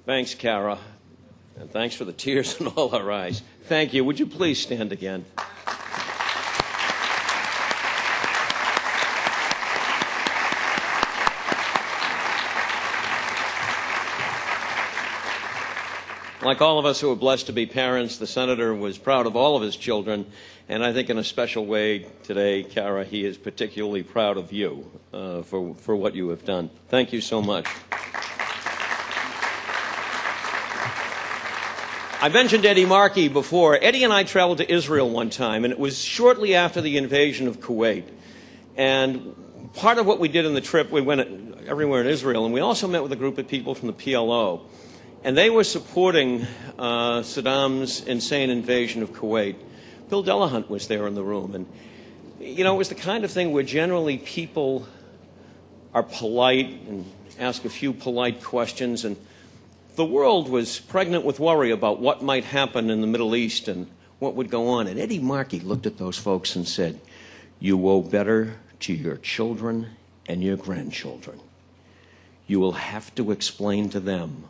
Thanks, Kara. And thanks for the tears in all our eyes. Thank you. Would you please stand again? Like all of us who are blessed to be parents, the Senator was proud of all of his children, and I think in a special way today, Kara, he is particularly proud of you for what you have done. Thank you so much. I mentioned Eddie Markey before. Eddie and I traveled to Israel one time, and it was shortly after the invasion of Kuwait. And part of what we did in the trip, we went everywhere in Israel, and we also met with a group of people from the PLO. And they were supporting Saddam's insane invasion of Kuwait. Bill Delahunt was there in the room. And, you know, it was the kind of thing where generally people are polite and ask a few polite questions, and the world was pregnant with worry about what might happen in the Middle East and what would go on. And Eddie Markey looked at those folks and said, "You owe better to your children and your grandchildren. You will have to explain to them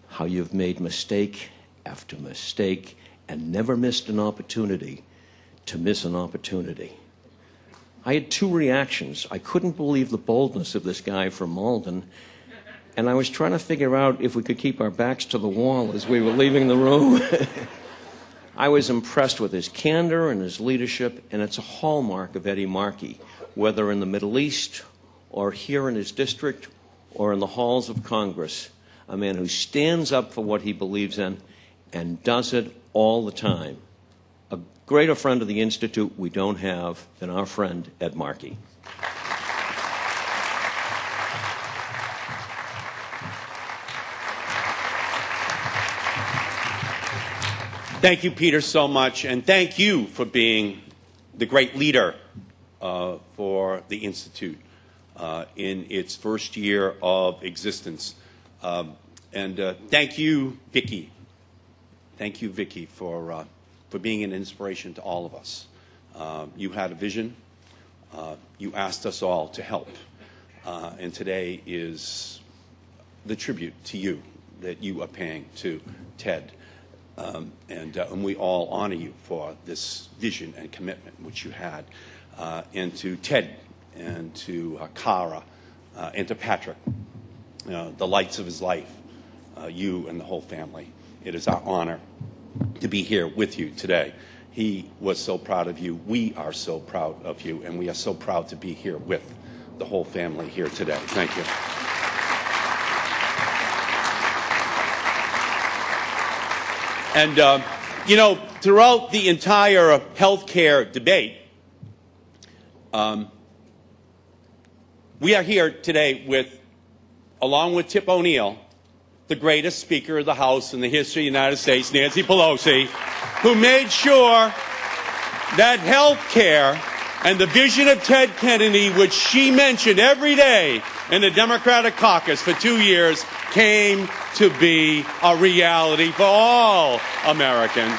how you've made mistake after mistake and never missed an opportunity to miss an opportunity." I had two reactions. I couldn't believe the boldness of this guy from Malden, and I was trying to figure out if we could keep our backs to the wall as we were leaving the room. I was impressed with his candor and his leadership, and it's a hallmark of Eddie Markey, whether in the Middle East or here in his district or in the halls of Congress. A man who stands up for what he believes in and does it all the time. A greater friend of the Institute we don't have than our friend Ed Markey. Thank you, Peter, so much, and thank you for being the great leader for the Institute in its first year of existence. Thank you, Vicki. Thank you, Vicki, for being an inspiration to all of us. You had a vision. You asked us all to help. And today is the tribute to you that you are paying to Ted. And we all honor you for this vision and commitment which you had. And to Ted and to Kara and to Patrick, the lights of his life, you and the whole family. It is our honor to be here with you today. He was so proud of you. We are so proud of you. And we are so proud to be here with the whole family here today. Thank you. And, you know, throughout the entire healthcare debate, we are here today with, along with Tip O'Neill, the greatest Speaker of the House in the history of the United States, Nancy Pelosi, who made sure that health care and the vision of Ted Kennedy, which she mentioned every day in the Democratic caucus for 2 years, came to be a reality for all Americans.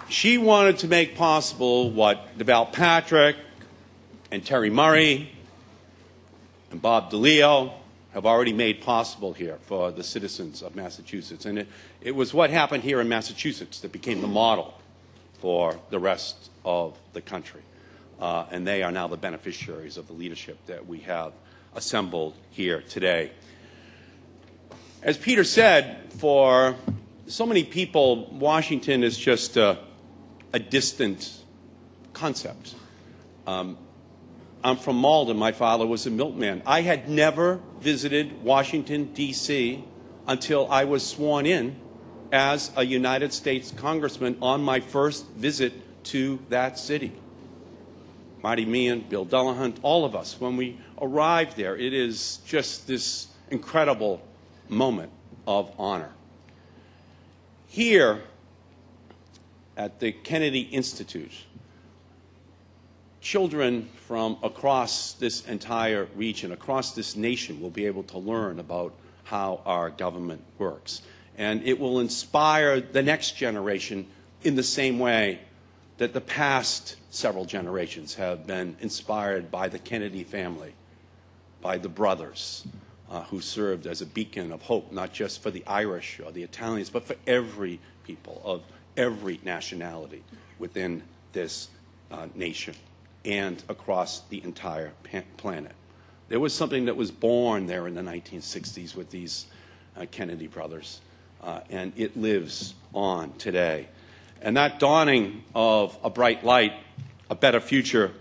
She wanted to make possible what DeVal Patrick and Terry Murray and Bob DeLeo have already made possible here for the citizens of Massachusetts. And it was what happened here in Massachusetts that became the model for the rest of the country. And they are now the beneficiaries of the leadership that we have assembled here today. As Peter said, for so many people, Washington is just a distant concept. I'm from Malden. My father was a milkman. I had never visited Washington, D.C. until I was sworn in as a United States congressman on my first visit to that city. Marty Meehan, Bill Delahunt, all of us, when we arrived there, it is just this incredible moment of honor. Here at the Kennedy Institute, children from across this entire region, across this nation, will be able to learn about how our government works. And it will inspire the next generation in the same way that the past several generations have been inspired by the Kennedy family, by the brothers who served as a beacon of hope, not just for the Irish or the Italians, but for every people of every nationality within this nation and across the entire planet. There was something that was born there in the 1960s with these Kennedy brothers, and it lives on today. And that dawning of a bright light, a better future,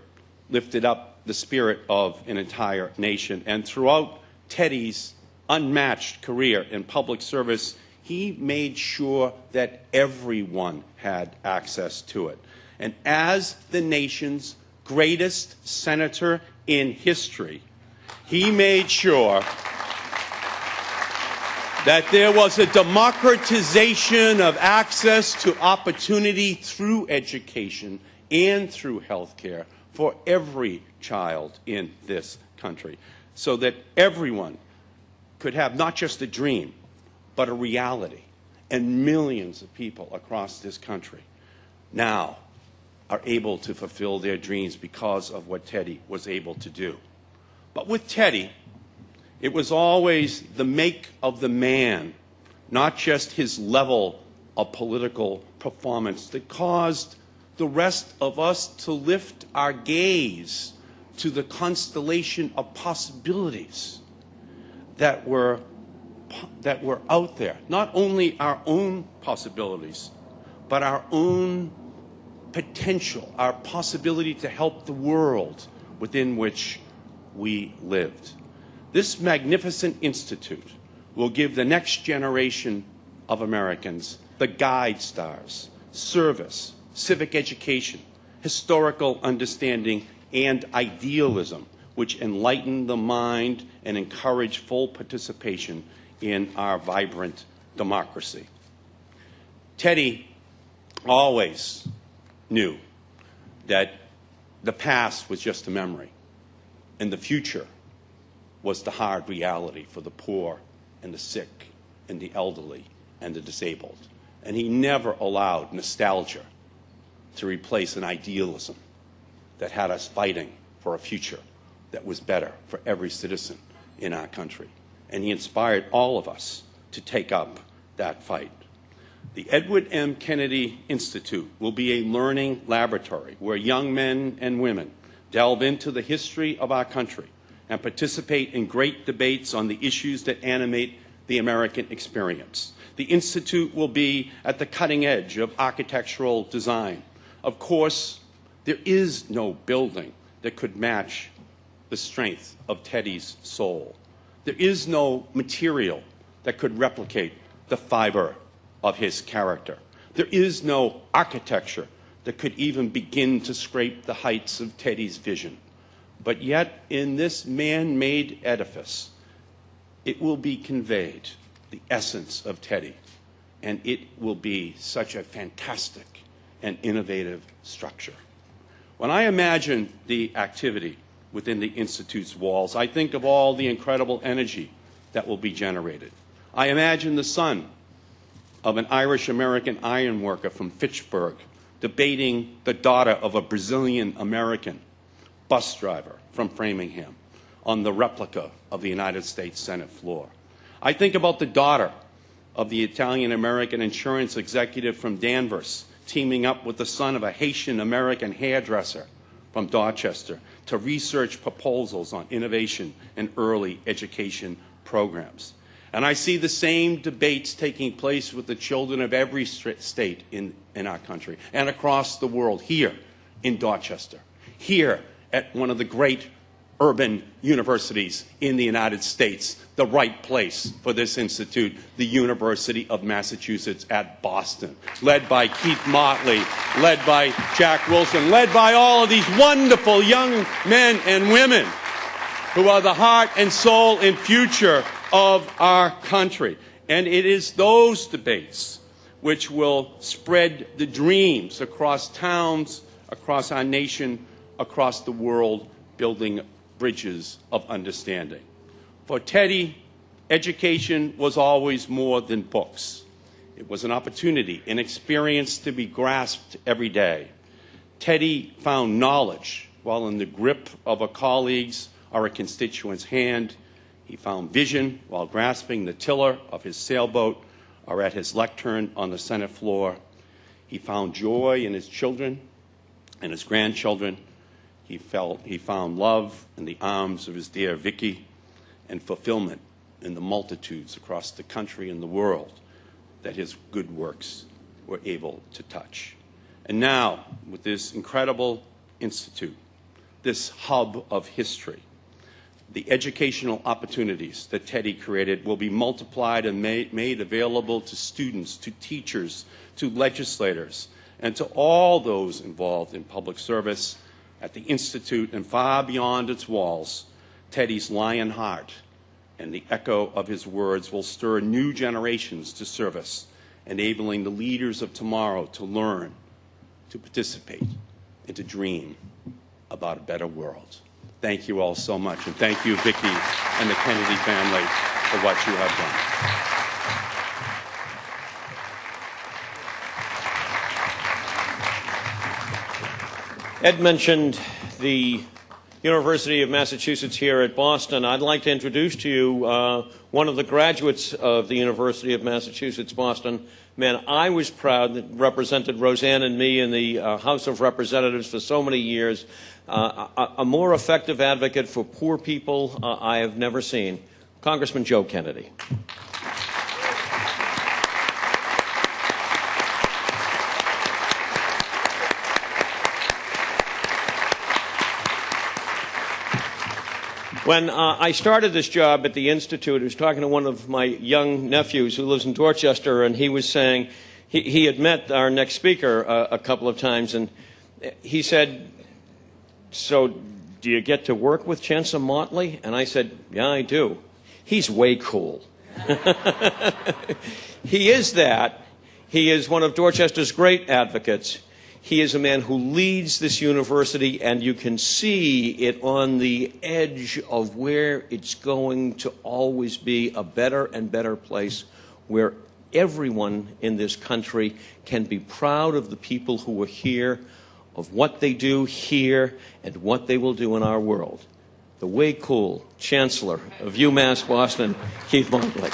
lifted up the spirit of an entire nation. And throughout Teddy's unmatched career in public service, he made sure that everyone had access to it. And as the nation's greatest senator in history, he made sure that there was a democratization of access to opportunity through education and through health care for every child in this country, so that everyone could have not just a dream, but a reality. And millions of people across this country now are able to fulfill their dreams because of what Teddy was able to do. But with Teddy, it was always the make of the man, not just his level of political performance, that caused the rest of us to lift our gaze to the constellation of possibilities that were out there. Not only our own possibilities, but our own potential, our possibility to help the world within which we lived. This magnificent institute will give the next generation of Americans the guide stars, service, civic education, historical understanding, and idealism, which enlighten the mind and encourage full participation in our vibrant democracy. Teddy always knew that the past was just a memory, and the future was the hard reality for the poor and the sick and the elderly and the disabled. And he never allowed nostalgia to replace an idealism that had us fighting for a future that was better for every citizen in our country. And he inspired all of us to take up that fight. The Edward M. Kennedy Institute will be a learning laboratory where young men and women delve into the history of our country and participate in great debates on the issues that animate the American experience. The Institute will be at the cutting edge of architectural design. Of course, there is no building that could match the strength of Teddy's soul. There is no material that could replicate the fiber of his character. There is no architecture that could even begin to scrape the heights of Teddy's vision. But yet, in this man-made edifice, it will be conveyed the essence of Teddy, and it will be such a fantastic and innovative structure. When I imagine the activity within the Institute's walls, I think of all the incredible energy that will be generated. I imagine the son of an Irish-American ironworker from Fitchburg debating the daughter of a Brazilian-American bus driver from Framingham on the replica of the United States Senate floor. I think about the daughter of the Italian-American insurance executive from Danvers teaming up with the son of a Haitian-American hairdresser from Dorchester to research proposals on innovation and early education programs. And I see the same debates taking place with the children of every state in our country and across the world, here in Dorchester, here at one of the great urban universities in the United States, the right place for this institute, the University of Massachusetts at Boston, led by Keith Motley, led by Jack Wilson, led by all of these wonderful young men and women who are the heart and soul and future of our country. And it is those debates which will spread the dreams across towns, across our nation, across the world building bridges of understanding. For Teddy, education was always more than books. It was an opportunity, an experience to be grasped every day. Teddy found knowledge while in the grip of a colleague's or a constituent's hand. He found vision while grasping the tiller of his sailboat or at his lectern on the Senate floor. He found joy in his children and his grandchildren. He found love in the arms of his dear Vicky and fulfillment in the multitudes across the country and the world that his good works were able to touch. And now, with this incredible institute, this hub of history, the educational opportunities that Teddy created will be multiplied and made available to students, to teachers, to legislators, and to all those involved in public service at the Institute and far beyond its walls. Teddy's lion heart and the echo of his words will stir new generations to service, enabling the leaders of tomorrow to learn, to participate, and to dream about a better world. Thank you all so much, and thank you, Vicki and the Kennedy family, for what you have done. Ed mentioned the University of Massachusetts here at Boston. I'd like to introduce to you one of the graduates of the University of Massachusetts Boston. Man, I was proud that represented Roseanne and me in the House of Representatives for so many years. A more effective advocate for poor people I have never seen. Congressman Joe Kennedy. When I started this job at the Institute, I was talking to one of my young nephews who lives in Dorchester, and he was saying he had met our next speaker a couple of times, and he said, "So do you get to work with Chancellor Motley?" And I said, "Yeah, I do. He's way cool." He is that. He is one of Dorchester's great advocates. He is a man who leads this university, and you can see it on the edge of where it's going to always be a better and better place, where everyone in this country can be proud of the people who are here, of what they do here, and what they will do in our world. The way cool Chancellor of UMass Boston, Keith Motley.